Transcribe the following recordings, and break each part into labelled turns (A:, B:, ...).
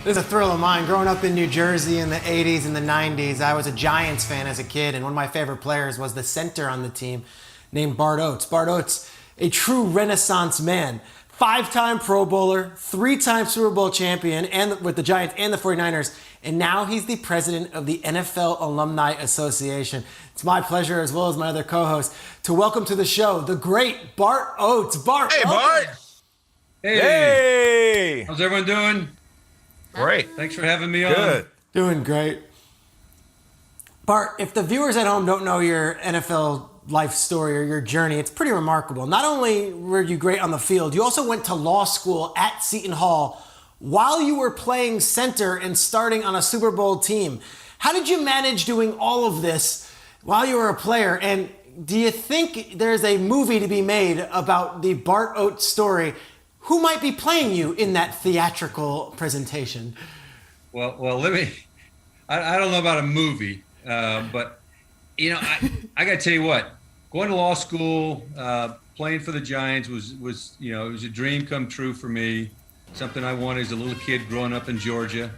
A: This is a thrill of mine. Growing up in New Jersey in the 80s and the 90s, I was a Giants fan as a kid, and one of my favorite players was the center on the team named Bart Oates. Bart Oates, a true Renaissance man. 5-time Pro Bowler, 3-time Super Bowl champion and with the Giants and the 49ers, and now he's the president of the NFL Alumni Association. It's my pleasure, as well as my other co-host, to welcome to the show the great Bart Oates. Bart,
B: hey,
A: welcome.
B: Bart.
C: Hey.
B: How's everyone doing?
C: Great.
B: Thanks for having me on.
C: Good.
A: Doing great. Bart, if the viewers at home don't know your NFL life story or your journey, it's pretty remarkable. Not only were you great on the field, you also went to law school at Seton Hall while you were playing center and starting on a Super Bowl team. How did you manage doing all of this while you were a player? And do you think there's a movie to be made about the Bart Oates story? Who might be playing you in that theatrical presentation?
B: Well, let me. I don't know about a movie, but you know, I got to tell you what. Going to law school, playing for the Giants was it was a dream come true for me. Something I wanted as a little kid growing up in Georgia,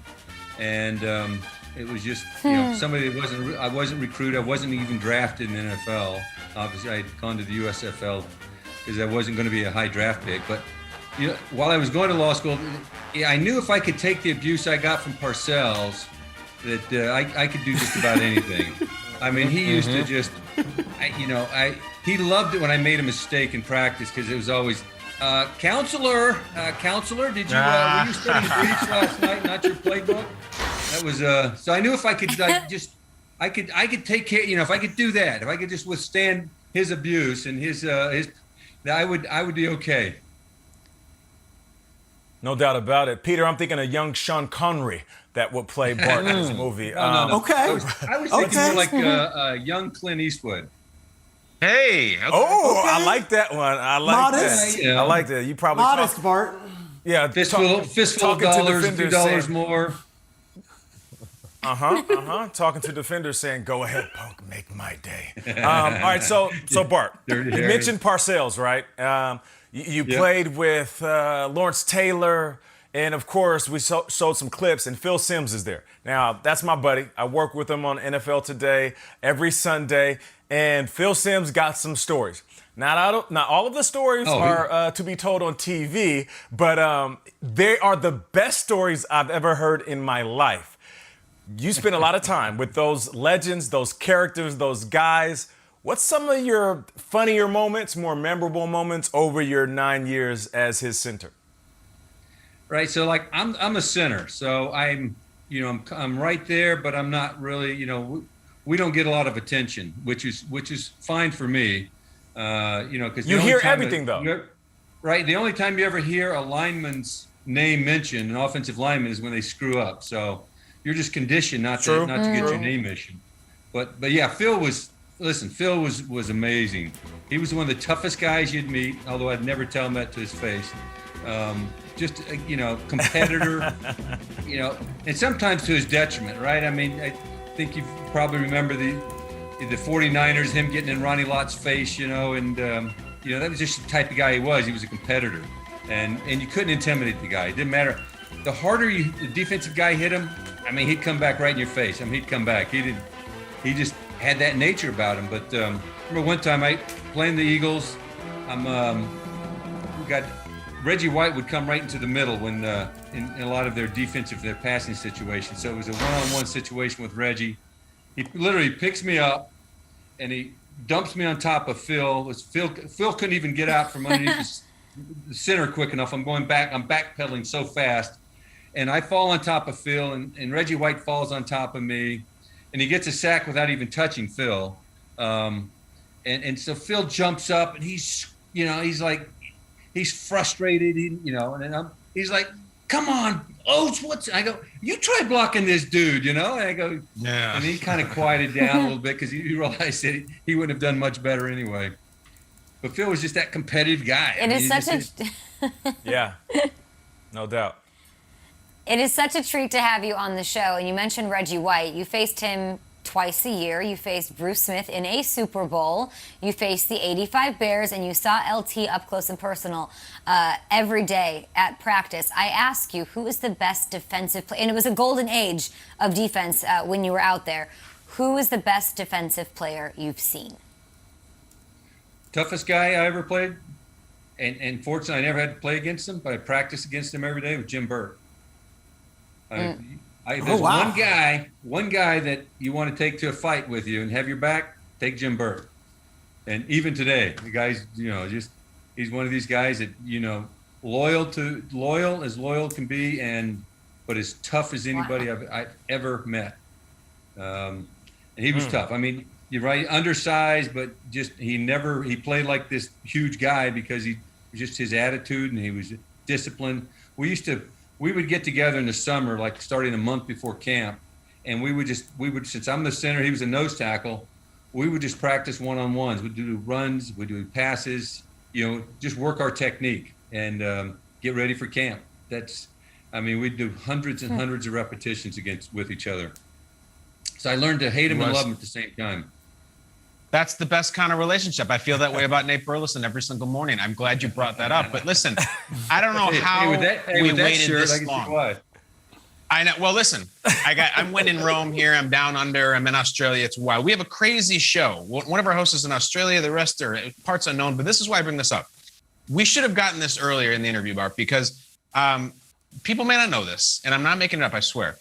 B: and it was just somebody that I wasn't recruited. I wasn't even drafted in the NFL. Obviously, I had gone to the USFL because I wasn't going to be a high draft pick, but. You know, while I was going to law school, I knew if I could take the abuse I got from Parcells, that I could do just about anything. I mean, he used to just, he loved it when I made a mistake in practice because it was always, counselor, did you, were you studying briefs last night, not your playbook? That was, so I knew if I could, I could take care, if I could do that, if I could just withstand his abuse and I would be okay.
C: No doubt about it. Peter, I'm thinking of young Sean Connery that would play Bart in this movie.
B: No.
A: Okay.
B: I was thinking more like young Clint Eastwood.
C: Hey. Okay. Oh, I like that one. I like
A: Modest.
C: that. I like that. You probably
A: Modest, Bart.
C: Yeah.
B: Fistful of dollars, $2 more.
C: Talking to defenders saying, go ahead, punk, make my day. All right, so Bart, you mentioned Parcells, right? You played with Lawrence Taylor, and of course, we showed some clips, and Phil Simms is there. Now, that's my buddy. I work with him on NFL Today every Sunday, and Phil Simms got some stories. Not all of the stories are to be told on TV, but they are the best stories I've ever heard in my life. You spend a lot of time with those legends, those characters, those guys. What's some of your funnier moments, more memorable moments over your 9 years as his center?
B: Right. So like I'm a center. So I'm right there, but I'm not really, we don't get a lot of attention, which is fine for me. Because
C: you hear everything though.
B: Right. The only time you ever hear a lineman's name mentioned, an offensive lineman, is when they screw up. So you're just conditioned not to get your name mentioned. But yeah, Phil was amazing. He was one of the toughest guys you'd meet, although I'd never tell him that to his face. Competitor, and sometimes to his detriment, right? I mean, I think you probably remember the 49ers, him getting in Ronnie Lott's face, and that was just the type of guy he was. He was a competitor, and you couldn't intimidate the guy. It didn't matter. The harder the defensive guy hit him, I mean, he'd come back right in your face. I mean, he'd come back. He just had that nature about him. But remember one time playing the Eagles, we got Reggie White would come right into the middle when in a lot of their passing situations. So it was a one-on-one situation with Reggie. He literally picks me up and he dumps me on top of Phil. Phil couldn't even get out from underneath the center quick enough. I'm backpedaling so fast. And I fall on top of Phil, and Reggie White falls on top of me, and he gets a sack without even touching Phil. And so Phil jumps up, and he's frustrated, he's like, "Come on, Oates, I go, you try blocking this dude, And I go, yeah. And he kind of quieted down a little bit because he realized that he wouldn't have done much better anyway. But Phil was just that competitive guy.
C: Yeah, no doubt.
D: It is such a treat to have you on the show. And you mentioned Reggie White. You faced him twice a year. You faced Bruce Smith in a Super Bowl. You faced the '85 Bears, and you saw LT up close and personal every day at practice. I ask you, who is the best defensive player? And it was a golden age of defense when you were out there. Who is the best defensive player you've seen?
B: Toughest guy I ever played, and fortunately I never had to play against him, but I practiced against him every day, with Jim Burt. There's one guy that you want to take to a fight with you and have your back, take Jim Burt. And even today, the guy's, he's one of these guys that, loyal as loyal can be, but as tough as anybody I've ever met. And he was tough. I mean, you're right, undersized, but he played like this huge guy because he was just his attitude, and he was disciplined. We would get together in the summer, like starting a month before camp, and we would since I'm the center, he was a nose tackle, we would just practice one-on-ones. We'd do runs, we'd do passes, just work our technique and get ready for camp. We'd do hundreds and hundreds of repetitions with each other. So I learned to hate him and love him at the same time.
E: That's the best kind of relationship. I feel that way about Nate Burleson every single morning. I'm glad you brought that up. But listen, I don't know how we waited this long. I know. Well, listen, I'm winning Rome here. I'm down under. I'm in Australia. It's wild. We have a crazy show. One of our hosts is in Australia. The rest are parts unknown. But this is why I bring this up. We should have gotten this earlier in the interview, Bart, because people may not know this, and I'm not making it up, I swear.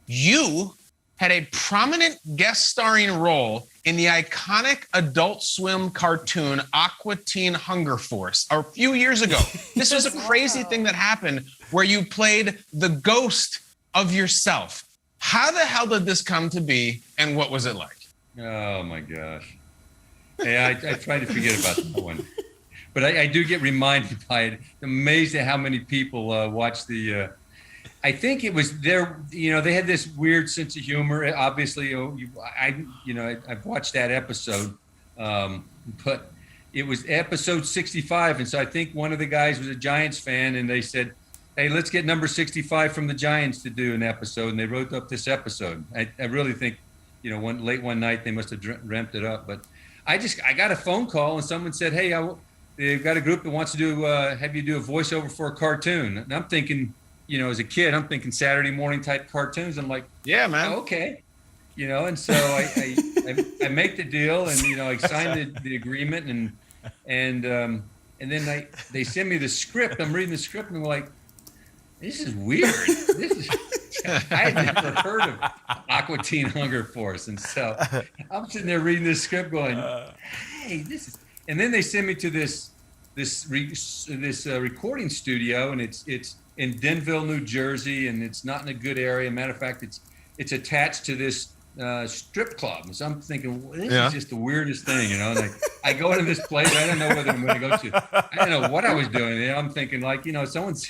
E: You had a prominent guest starring role in the iconic Adult Swim cartoon Aqua Teen Hunger Force a few years ago. This was a crazy thing that happened where you played the ghost of yourself. How the hell did this come to be, and what was it like?
B: Oh my gosh. Yeah, I try to forget about that one. But I do get reminded by it. Amazed at how many people watch the I think it was their, they had this weird sense of humor. Obviously, I've watched that episode, but it was episode 65. And so I think one of the guys was a Giants fan, and they said, hey, let's get number 65 from the Giants to do an episode. And they wrote up this episode. I really think, late one night they must have dreamt it up. But I got a phone call, and someone said, hey, they've got a group that wants to have you do a voiceover for a cartoon. And I'm thinking, as a kid, I'm thinking Saturday morning type cartoons. I'm like,
E: yeah, man.
B: Oh, okay. And so I make the deal, and, I signed the agreement, and then they send me the script. I'm reading the script, and I'm like, this is weird. I had never heard of Aqua Teen Hunger Force. And so I'm sitting there reading this script going, hey, and then they send me to this recording studio, and it's in Denville, New Jersey, and it's not in a good area. Matter of fact, it's attached to this strip club. So I'm thinking, well, this is just the weirdest thing, And I go into this place. I don't know whether I'm going to go to. I don't know what I was doing. I'm thinking someone's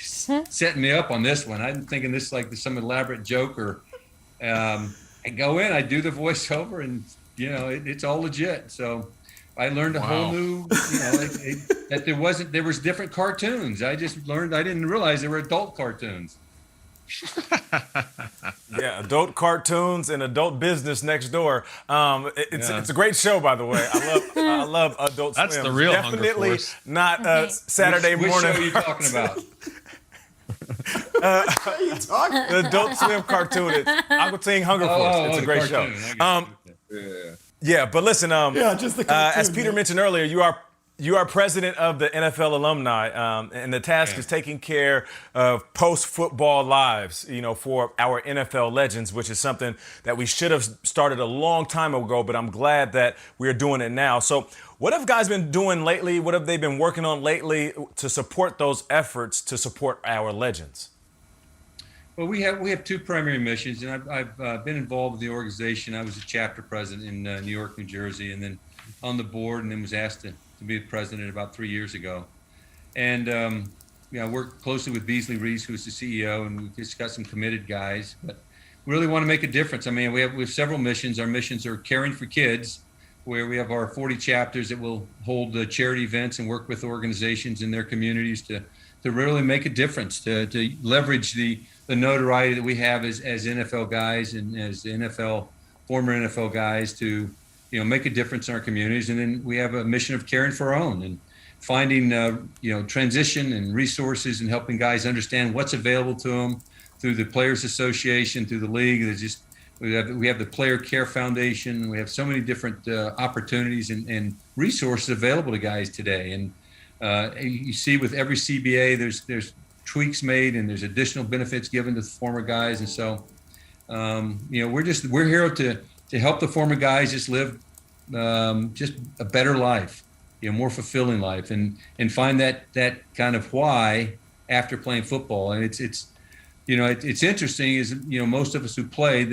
B: setting me up on this one. I'm thinking this is like some elaborate joke. Or I go in, I do the voiceover, and it's all legit. So I learned a whole new, that there was different cartoons. I just learned, I didn't realize there were adult cartoons.
C: Yeah, adult cartoons and adult business next door. It's a great show, by the way. I love Adult Swim.
E: That's the real
C: Definitely
E: Hunger Force.
C: Not Saturday morning.
B: Which show are you talking about?
C: The Adult Swim cartoon. It's Aqua Teen Hunger Force. It's a great show. Yeah, but listen,
A: just the cartoon,
C: as Peter mentioned earlier, you are president of the NFL alumni, and the task is taking care of post-football lives, for our NFL legends, which is something that we should have started a long time ago, but I'm glad that we're doing it now. So what have guys been doing lately? What have they been working on lately to support those efforts to support our legends?
B: Well, we have two primary missions, and I've been involved with the organization. I was a chapter president in New York, New Jersey, and then on the board, and then was asked to be the president about 3 years ago. And I work closely with Beasley Reese, who's the CEO, and we've just got some committed guys. But we really want to make a difference. I mean, we have several missions. Our missions are caring for kids, where we have our 40 chapters that will hold charity events and work with organizations in their communities to really make a difference, to leverage the notoriety that we have as NFL guys and as NFL former NFL guys to, make a difference in our communities. And then we have a mission of caring for our own and finding, transition and resources and helping guys understand what's available to them through the Players Association, through the league. We have the Player Care Foundation. We have so many different opportunities and resources available to guys today. And you see with every CBA, there's tweaks made and there's additional benefits given to the former guys. And so, we're here to help the former guys just live just a better life, more fulfilling life, and find that kind of why after playing football. And it's interesting is, most of us who played,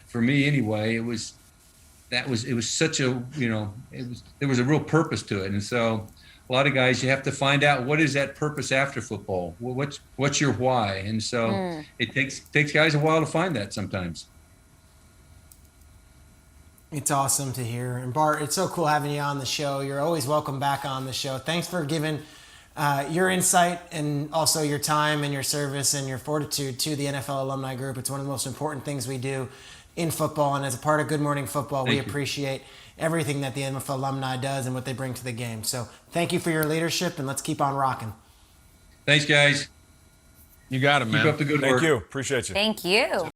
B: for me anyway, it was such a, there was a real purpose to it. And so a lot of guys, you have to find out what is that purpose after football? What's your why? And so it takes guys a while to find that sometimes.
A: It's awesome to hear. And Bart, it's so cool having you on the show. You're always welcome back on the show. Thanks for giving your insight and also your time and your service and your fortitude to the NFL Alumni Group. It's one of the most important things we do in football. And as a part of Good Morning Football, we appreciate everything that the NFL alumni does and what they bring to the game. So thank you for your leadership, and let's keep on rocking.
B: Thanks, guys.
E: You got it, man.
B: Keep up the good work.
C: Thank you. Appreciate you.
D: Thank you.